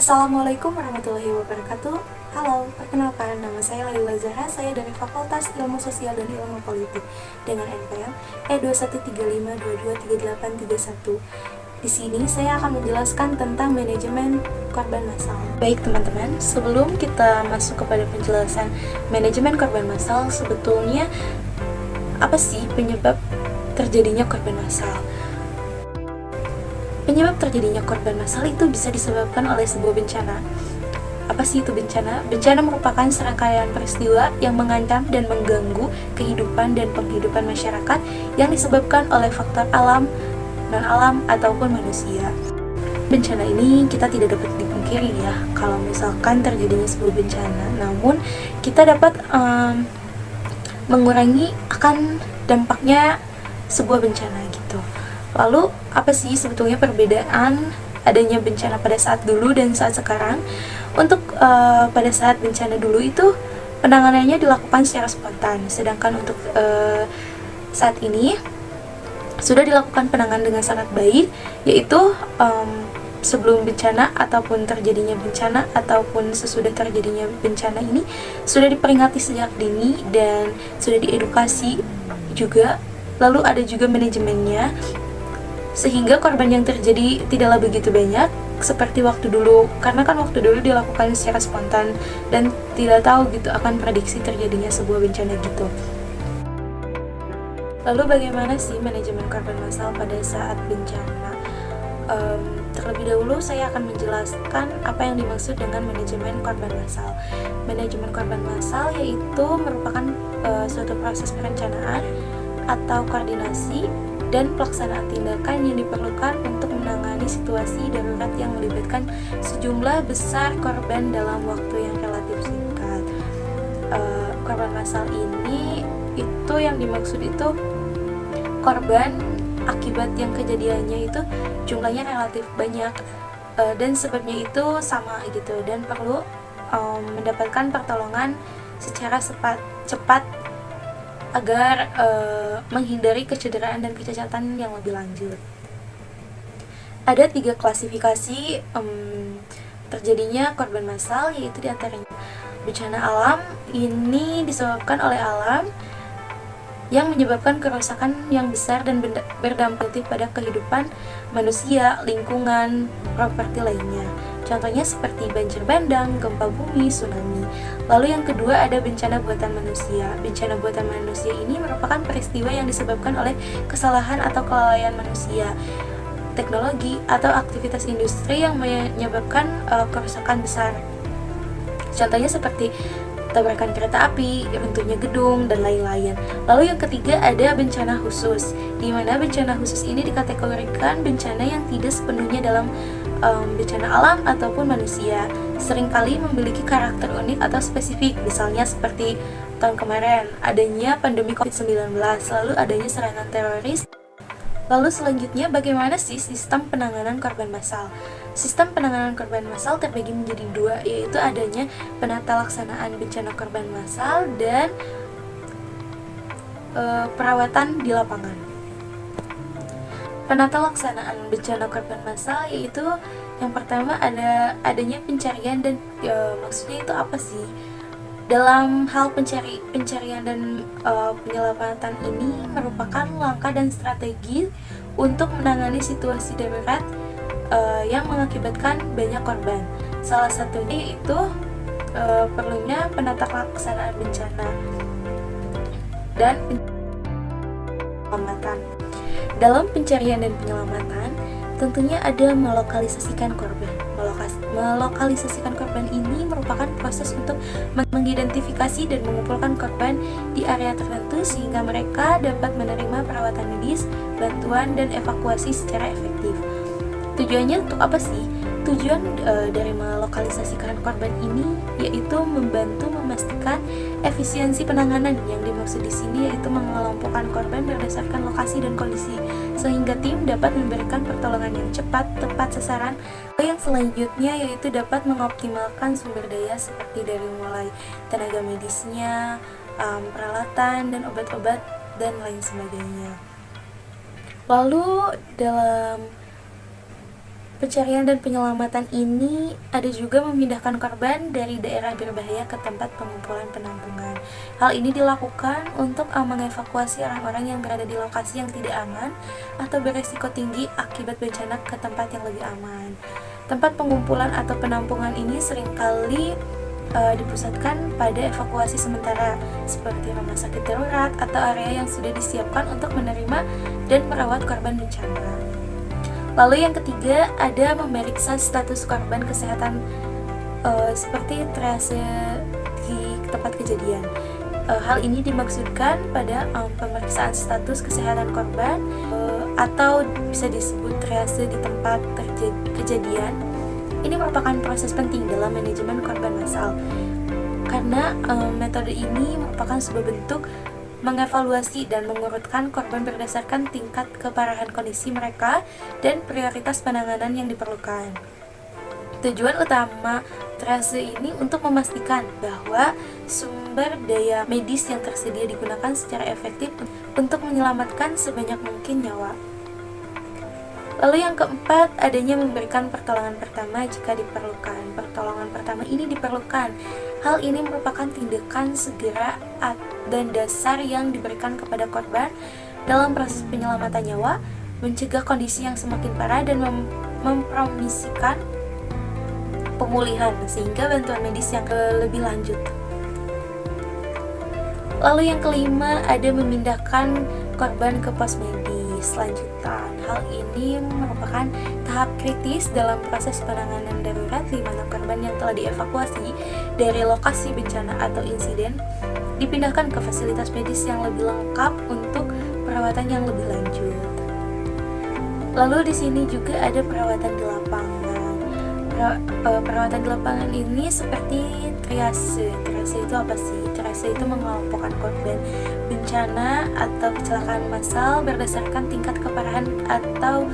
Assalamualaikum warahmatullahi wabarakatuh. Halo, perkenalkan nama saya Laila Zahra. Saya dari Fakultas Ilmu Sosial dan Ilmu Politik dengan NPM E2135223831. Di sini saya akan menjelaskan tentang manajemen korban massal. Baik teman-teman, sebelum kita masuk kepada penjelasan manajemen korban massal, sebetulnya apa sih penyebab terjadinya korban massal? Penyebab terjadinya korban massal itu bisa disebabkan oleh sebuah bencana. Apa sih itu bencana? Bencana merupakan serangkaian peristiwa yang mengancam dan mengganggu kehidupan dan penghidupan masyarakat yang disebabkan oleh faktor alam, non-alam, ataupun manusia. Bencana ini kita tidak dapat dipungkiri ya, kalau misalkan terjadinya sebuah bencana, namun kita dapat mengurangi akan dampaknya sebuah bencana gitu. Lalu apa sih sebetulnya perbedaan adanya bencana pada saat dulu dan saat sekarang? Untuk pada saat bencana dulu itu penanganannya dilakukan secara spontan, sedangkan untuk saat ini sudah dilakukan penanganan dengan sangat baik, yaitu sebelum bencana ataupun terjadinya bencana ataupun sesudah terjadinya bencana ini sudah diperingati sejak dini dan sudah diedukasi juga. Lalu ada juga manajemennya, sehingga korban yang terjadi tidaklah begitu banyak seperti waktu dulu, karena kan waktu dulu dilakukan secara spontan dan tidak tahu gitu akan prediksi terjadinya sebuah bencana gitu. Lalu bagaimana sih manajemen korban massal pada saat bencana? Terlebih dahulu saya akan menjelaskan apa yang dimaksud dengan manajemen korban massal. Manajemen korban massal yaitu merupakan suatu proses perencanaan atau koordinasi dan pelaksanaan tindakan yang diperlukan untuk menangani situasi darurat yang melibatkan sejumlah besar korban dalam waktu yang relatif singkat. Korban massal ini itu yang dimaksud itu korban akibat yang kejadiannya itu jumlahnya relatif banyak, dan sebabnya itu sama gitu, dan perlu mendapatkan pertolongan secara cepat agar menghindari kecederaan dan kecacatan yang lebih lanjut. Ada 3 klasifikasi terjadinya korban massal, yaitu diantaranya bencana alam. Ini disebabkan oleh alam yang menyebabkan kerusakan yang besar dan berdampak pada kehidupan manusia, lingkungan, properti lainnya. Contohnya seperti banjir bandang, gempa bumi, tsunami. Lalu yang kedua ada bencana buatan manusia. Bencana buatan manusia ini merupakan peristiwa yang disebabkan oleh kesalahan atau kelalaian manusia, teknologi, atau aktivitas industri yang menyebabkan kerusakan besar. Contohnya seperti tabrakan kereta api, runtuhnya gedung, dan lain-lain. Lalu yang ketiga ada bencana khusus, di mana bencana khusus ini dikategorikan bencana yang tidak sepenuhnya dalam bencana alam ataupun manusia, seringkali memiliki karakter unik atau spesifik. Misalnya seperti tahun kemarin adanya pandemi COVID-19, lalu adanya serangan teroris. Lalu selanjutnya bagaimana sih sistem penanganan korban massal? Sistem penanganan korban massal terbagi menjadi 2, yaitu adanya penata laksanaan bencana korban massal dan perawatan di lapangan. Penata laksanaan bencana korban massal yaitu yang pertama adanya pencarian dan maksudnya itu apa sih? Dalam hal pencarian dan penyelamatan ini merupakan langkah dan strategi untuk menangani situasi darurat yang mengakibatkan banyak korban. Salah satunya yaitu perlunya penata laksanaan bencana dan penyelamatan. Dalam pencarian dan penyelamatan, tentunya ada melokalisasikan korban. Melokalisasikan korban ini merupakan proses untuk mengidentifikasi dan mengumpulkan korban di area tertentu sehingga mereka dapat menerima perawatan medis, bantuan, dan evakuasi secara efektif. Tujuannya untuk apa sih? Tujuan dari melokalisasikan korban ini yaitu membantu memastikan efisiensi penanganan. Yang dimaksud di sini yaitu mengelompokkan korban berdasarkan lokasi dan kondisi, sehingga tim dapat memberikan pertolongan yang cepat, tepat sasaran. Yang selanjutnya yaitu dapat mengoptimalkan sumber daya seperti dari mulai tenaga medisnya, peralatan dan obat-obat dan lain sebagainya. Lalu dalam Pencarian dan penyelamatan ini ada juga memindahkan korban dari daerah berbahaya ke tempat pengumpulan penampungan. Hal ini dilakukan untuk mengevakuasi orang-orang yang berada di lokasi yang tidak aman atau beresiko tinggi akibat bencana ke tempat yang lebih aman. Tempat pengumpulan atau penampungan ini seringkali dipusatkan pada evakuasi sementara seperti rumah sakit darurat atau area yang sudah disiapkan untuk menerima dan merawat korban bencana. Lalu yang ketiga ada memeriksa status korban kesehatan seperti triase di tempat kejadian. Hal ini dimaksudkan pada pemeriksaan status kesehatan korban atau bisa disebut triase di tempat kejadian. Ini merupakan proses penting dalam manajemen korban massal karena metode ini merupakan sebuah bentuk mengevaluasi dan mengurutkan korban berdasarkan tingkat keparahan kondisi mereka dan prioritas penanganan yang diperlukan. Tujuan utama triase ini untuk memastikan bahwa sumber daya medis yang tersedia digunakan secara efektif untuk menyelamatkan sebanyak mungkin nyawa. Lalu yang keempat, adanya memberikan pertolongan pertama jika diperlukan. Pertolongan pertama ini diperlukan. Hal ini merupakan tindakan segera dan dasar yang diberikan kepada korban dalam proses penyelamatan nyawa, mencegah kondisi yang semakin parah dan mempromosikan pemulihan sehingga bantuan medis yang lebih lanjut. Lalu yang kelima, ada memindahkan korban ke pos medis lanjutan. Hal ini merupakan tahap kritis dalam proses penanganan darurat di mana korban yang telah dievakuasi dari lokasi bencana atau insiden dipindahkan ke fasilitas medis yang lebih lengkap untuk perawatan yang lebih lanjut. Lalu di sini juga ada perawatan di lapangan. Perawatan di lapangan ini seperti triase. Triase itu apa sih? Triase itu mengelompokkan korban bencana atau kecelakaan massal berdasarkan tingkat keparahan atau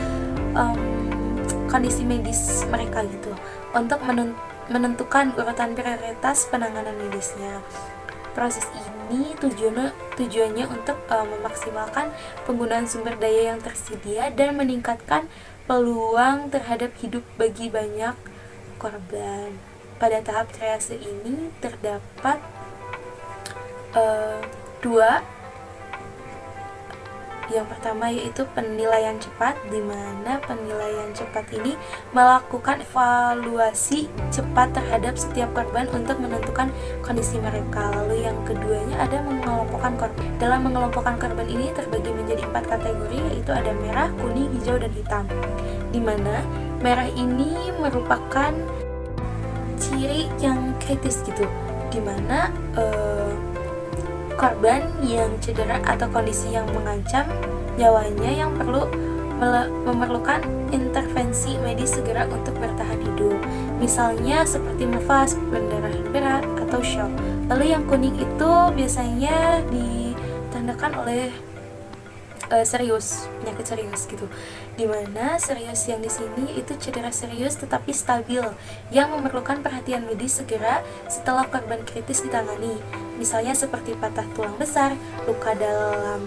kondisi medis mereka gitu, untuk menentukan urutan prioritas penanganan medisnya. Proses ini tujuannya untuk memaksimalkan penggunaan sumber daya yang tersedia dan meningkatkan peluang terhadap hidup bagi banyak korban. Pada tahap triase ini terdapat dua. Yang pertama yaitu penilaian cepat, di mana penilaian cepat ini melakukan evaluasi cepat terhadap setiap korban untuk menentukan kondisi mereka. Lalu yang keduanya ada mengelompokkan korban. Dalam mengelompokkan korban ini terbagi menjadi 4 kategori, yaitu ada merah, kuning, hijau, dan hitam. Di mana merah ini merupakan ciri yang kritis gitu, di mana korban yang cedera atau kondisi yang mengancam nyawanya yang memerlukan intervensi medis segera untuk bertahan hidup, misalnya seperti nafas, pendarahan berat, atau shock. Lalu yang kuning itu biasanya ditandakan oleh serius, penyakit serius gitu. Dimana serius yang di sini itu cedera serius tetapi stabil yang memerlukan perhatian medis segera setelah korban kritis ditangani. Misalnya seperti patah tulang besar, luka dalam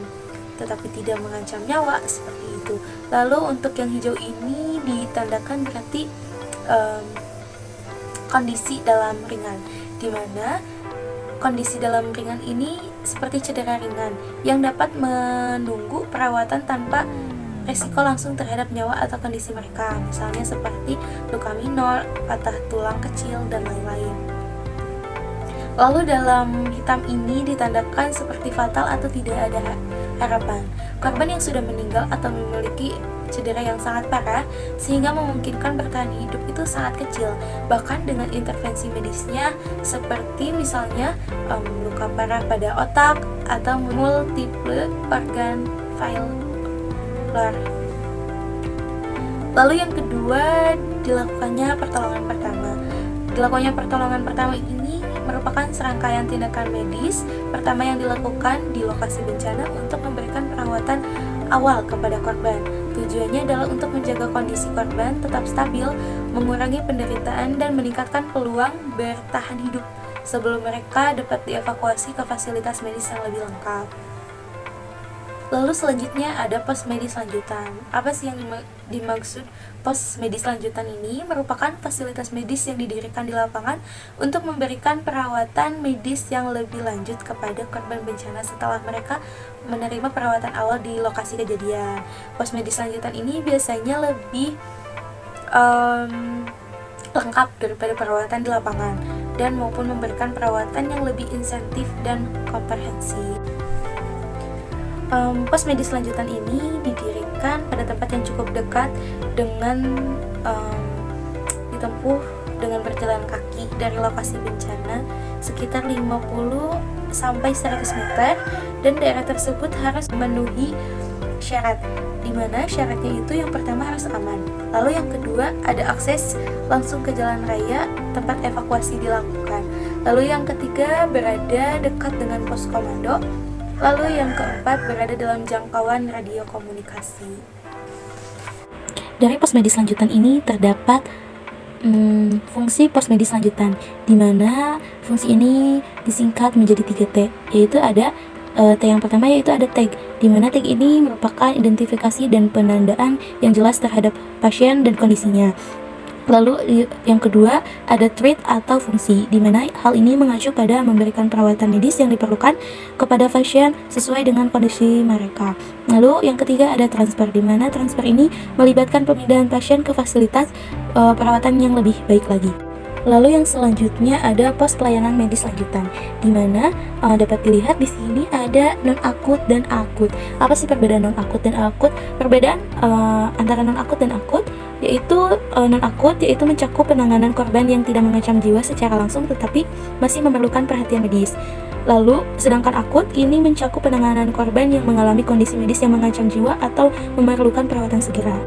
tetapi tidak mengancam nyawa, seperti itu. Lalu untuk yang hijau ini ditandakan berarti kondisi dalam ringan, dimana kondisi dalam ringan ini seperti cedera ringan yang dapat menunggu perawatan tanpa resiko langsung terhadap nyawa atau kondisi mereka, misalnya seperti luka minor, patah tulang kecil, dan lain-lain. Lalu dalam hitam ini ditandakan seperti fatal atau tidak ada harapan. Korban yang sudah meninggal atau memiliki cedera yang sangat parah sehingga memungkinkan bertahan hidup itu sangat kecil, bahkan dengan intervensi medisnya seperti misalnya luka parah pada otak atau multiple organ failure. Lalu yang kedua, dilakukannya pertolongan pertama. Dilakukannya pertolongan pertama ini merupakan serangkaian tindakan medis pertama yang dilakukan di lokasi bencana untuk memberikan perawatan awal kepada korban. Tujuannya adalah untuk menjaga kondisi korban tetap stabil, mengurangi penderitaan, dan meningkatkan peluang bertahan hidup sebelum mereka dapat dievakuasi ke fasilitas medis yang lebih lengkap. Lalu selanjutnya ada pos medis lanjutan. Apa sih yang dimaksud pos medis lanjutan ini? Merupakan fasilitas medis yang didirikan di lapangan untuk memberikan perawatan medis yang lebih lanjut kepada korban bencana setelah mereka menerima perawatan awal di lokasi kejadian. Pos medis lanjutan ini biasanya lebih lengkap daripada perawatan di lapangan dan maupun memberikan perawatan yang lebih insentif dan komprehensif. Pos medis lanjutan ini didirikan pada tempat yang cukup dekat dengan ditempuh dengan berjalan kaki dari lokasi bencana sekitar 50 sampai 100 meter, dan daerah tersebut harus memenuhi syarat, di mana syaratnya itu yang pertama harus aman, lalu yang kedua ada akses langsung ke jalan raya tempat evakuasi dilakukan, lalu yang ketiga berada dekat dengan pos komando, lalu yang keempat berada dalam jangkauan radio komunikasi. Dari pos medis lanjutan ini terdapat fungsi pos medis lanjutan, di mana fungsi ini disingkat menjadi 3T, yaitu ada T yang pertama yaitu ada tag, di mana tag ini merupakan identifikasi dan penandaan yang jelas terhadap pasien dan kondisinya. Lalu yang kedua ada treat atau fungsi, di mana hal ini mengacu pada memberikan perawatan medis yang diperlukan kepada pasien sesuai dengan kondisi mereka. Lalu yang ketiga ada transfer, di mana transfer ini melibatkan pemindahan pasien ke fasilitas perawatan yang lebih baik lagi. Lalu yang selanjutnya ada pos pelayanan medis lanjutan, di mana dapat dilihat di sini ada non akut dan akut. Apa sih perbedaan non akut dan akut? Perbedaan antara non akut dan akut yaitu non akut yaitu mencakup penanganan korban yang tidak mengancam jiwa secara langsung tetapi masih memerlukan perhatian medis. Lalu sedangkan akut ini mencakup penanganan korban yang mengalami kondisi medis yang mengancam jiwa atau memerlukan perawatan segera.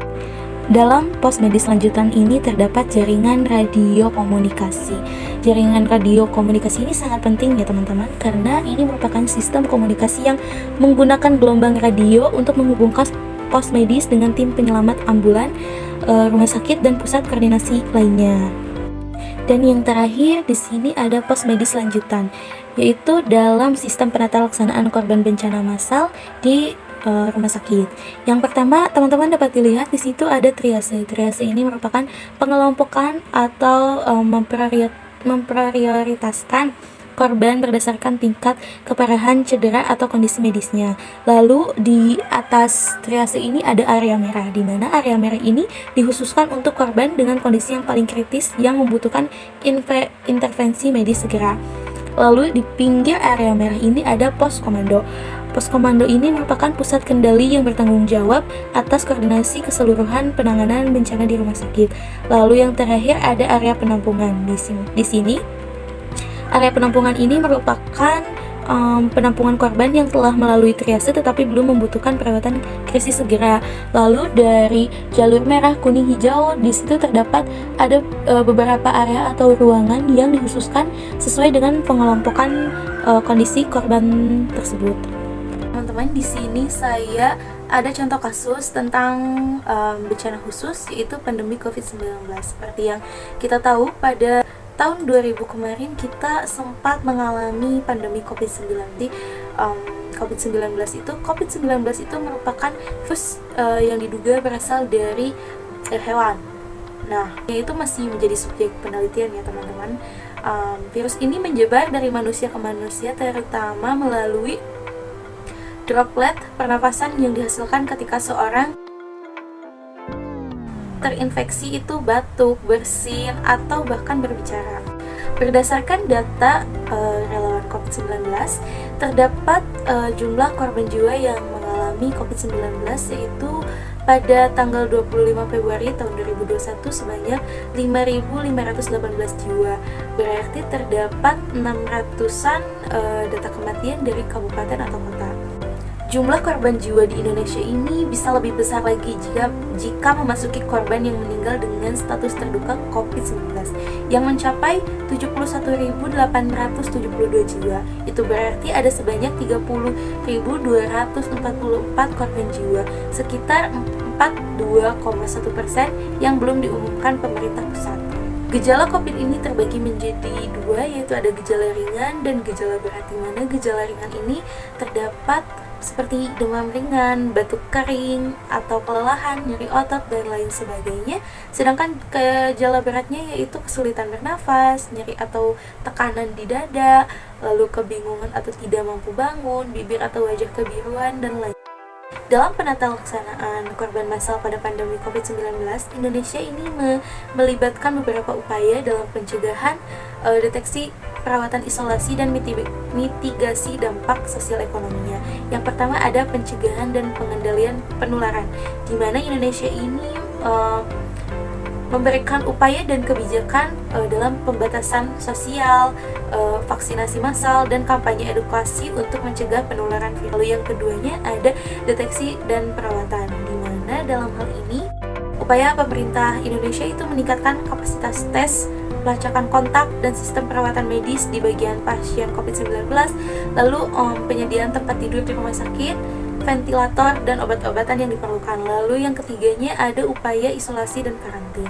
Dalam pos medis lanjutan ini terdapat jaringan radio komunikasi. Jaringan radio komunikasi ini sangat penting ya teman-teman, karena ini merupakan sistem komunikasi yang menggunakan gelombang radio untuk menghubungkan pos medis dengan tim penyelamat ambulan, rumah sakit dan pusat koordinasi lainnya. Dan yang terakhir di sini ada pos medis lanjutan, yaitu dalam sistem penata laksanaan korban bencana massal di rumah sakit. Yang pertama, teman-teman dapat dilihat di situ ada triase. Triase ini merupakan pengelompokan atau memprioritaskan korban berdasarkan tingkat keparahan cedera atau kondisi medisnya. Lalu di atas triase ini ada area merah, di mana area merah ini dikhususkan untuk korban dengan kondisi yang paling kritis yang membutuhkan intervensi medis segera. Lalu di pinggir area merah ini ada pos komando. Pos komando ini merupakan pusat kendali yang bertanggung jawab atas koordinasi keseluruhan penanganan bencana di rumah sakit. Lalu yang terakhir ada area penampungan. Di sini area penampungan ini merupakan penampungan korban yang telah melalui triase tetapi belum membutuhkan perawatan krisis segera. Lalu dari jalur merah, kuning, hijau, di situ terdapat ada beberapa area atau ruangan yang dikhususkan sesuai dengan pengelompokan kondisi korban tersebut. Teman-teman, di sini saya ada contoh kasus tentang bencana khusus, yaitu pandemi COVID-19. Seperti yang kita tahu, pada tahun 2000 kemarin kita sempat mengalami pandemi COVID-19. COVID-19 itu merupakan virus yang diduga berasal dari hewan. Nah, itu masih menjadi subjek penelitian ya teman-teman. Virus ini menyebar dari manusia ke manusia, terutama melalui droplet pernafasan yang dihasilkan ketika seorang terinfeksi itu batuk, bersin, atau bahkan berbicara. Berdasarkan data relawan COVID-19, terdapat jumlah korban jiwa yang mengalami COVID-19 yaitu pada tanggal 25 Februari tahun 2021 sebanyak 5.518 jiwa. Berarti terdapat 600-an data kematian dari kabupaten atau kota. Jumlah korban jiwa di Indonesia ini bisa lebih besar lagi jika memasuki korban yang meninggal dengan status terduga COVID-19 yang mencapai 71.872 jiwa. Itu berarti ada sebanyak 30.244 korban jiwa, sekitar 42,1% yang belum diumumkan pemerintah pusat. Gejala COVID ini terbagi menjadi dua, yaitu ada gejala ringan dan gejala berat, di mana gejala ringan ini terdapat seperti demam ringan, batuk kering, atau kelelahan, nyeri otot, dan lain sebagainya. Sedangkan gejala beratnya yaitu kesulitan bernafas, nyeri atau tekanan di dada, lalu kebingungan atau tidak mampu bangun, bibir atau wajah kebiruan, dan lain. Dalam penata laksanaan korban massal pada pandemi COVID-19, Indonesia ini melibatkan beberapa upaya dalam pencegahan, deteksi, perawatan, isolasi, dan mitigasi dampak sosial ekonominya. Yang pertama ada pencegahan dan pengendalian penularan, di mana Indonesia ini memberikan upaya dan kebijakan dalam pembatasan sosial, vaksinasi massal, dan kampanye edukasi untuk mencegah penularan virus. Lalu yang keduanya ada deteksi dan perawatan, di mana dalam hal ini upaya pemerintah Indonesia itu meningkatkan kapasitas tes, pelacakan kontak, dan sistem perawatan medis di bagian pasien COVID-19, lalu penyediaan tempat tidur di rumah sakit, ventilator, dan obat-obatan yang diperlukan. Lalu yang ketiganya ada upaya isolasi dan karantin.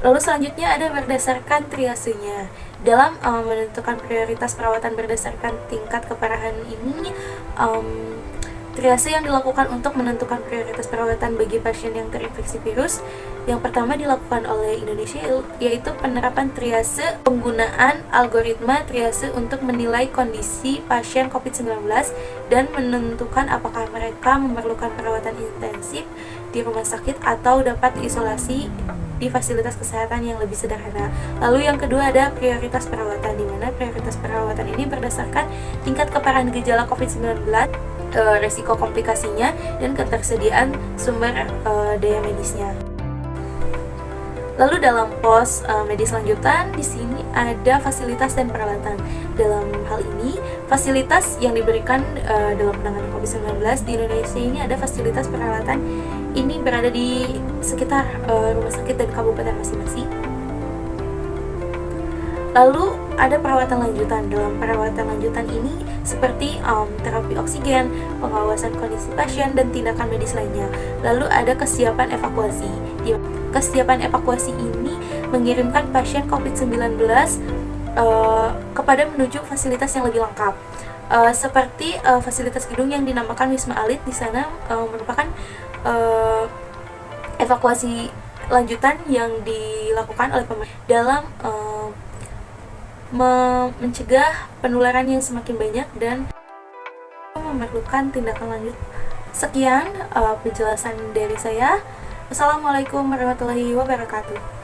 Lalu selanjutnya ada berdasarkan triasenya. Dalam menentukan prioritas perawatan berdasarkan tingkat keparahan ini, triase yang dilakukan untuk menentukan prioritas perawatan bagi pasien yang terinfeksi virus, yang pertama dilakukan oleh Indonesia yaitu penerapan triase, penggunaan algoritma triase untuk menilai kondisi pasien COVID-19 dan menentukan apakah mereka memerlukan perawatan intensif di rumah sakit atau dapat diisolasi di fasilitas kesehatan yang lebih sederhana. Lalu yang kedua ada prioritas perawatan, di mana prioritas perawatan ini berdasarkan tingkat keparahan gejala COVID-19, resiko komplikasinya, dan ketersediaan sumber daya medisnya. Lalu dalam pos medis lanjutan, di sini ada fasilitas dan peralatan. Dalam hal ini, fasilitas yang diberikan dalam penanganan COVID-19 di Indonesia ini ada fasilitas peralatan ini berada di sekitar rumah sakit dan kabupaten masing-masing. Lalu ada perawatan lanjutan. Dalam perawatan lanjutan ini seperti terapi oksigen, pengawasan kondisi pasien, dan tindakan medis lainnya. Lalu ada kesiapan evakuasi. Kesiapan evakuasi ini mengirimkan pasien COVID-19 kepada menuju fasilitas yang lebih lengkap. Seperti fasilitas gedung yang dinamakan Wisma Atlet. Di sana merupakan evakuasi lanjutan yang dilakukan oleh pemerintah dalam mencegah penularan yang semakin banyak dan memerlukan tindakan lanjut. Sekian penjelasan dari saya. Assalamualaikum warahmatullahi wabarakatuh.